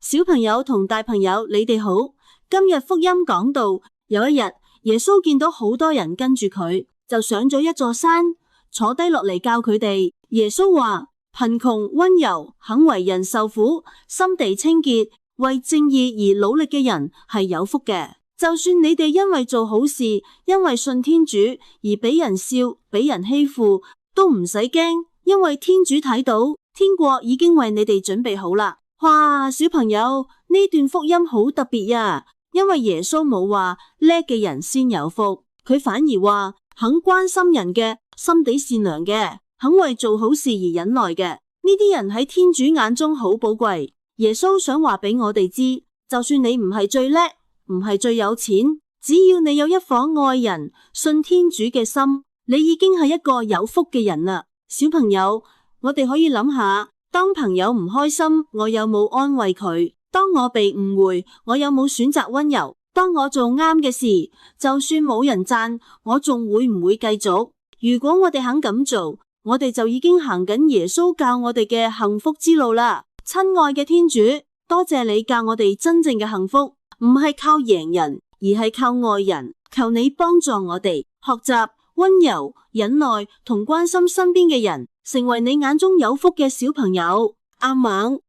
小朋友同大朋友，你哋好。今日福音講到，有一日耶穌見到好多人跟住佢，就上咗一座山，坐低落嚟教佢哋。耶穌話：貧窮、溫柔、肯為人受苦、心地清潔、為正義而努力嘅人係有福嘅。就算你哋因為做好事，因為信天主而俾人笑、俾人欺負，都唔使驚，因為天主睇到，天國已經為你哋準備好啦。哇，小朋友，呢段福音好特別呀，因為耶穌冇話叻嘅人先有福，佢反而話肯關心人嘅、心地善良嘅、肯為做好事而忍耐嘅，呢啲人喺天主眼中好寶貴。耶穌想話俾我哋知，就算你唔係最叻，唔係最有錢，只要你有一顆愛人、信天主嘅心，你已經係一個有福嘅人啦。小朋友，我哋可以諗下，當朋友唔開心，我有冇安慰佢？當我被誤會，我有冇選擇溫柔？當我做啱嘅事，就算冇人讚，我仲會唔會繼續？如果我哋肯咁做，我哋就已經行緊耶穌教我哋嘅幸福之路啦。親愛嘅天主，多謝你教我哋真正嘅幸福，唔係靠贏人，而係靠愛人。求你幫助我哋學習溫柔、忍耐同關心身邊嘅人，成為你眼中有福嘅小朋友。阿們。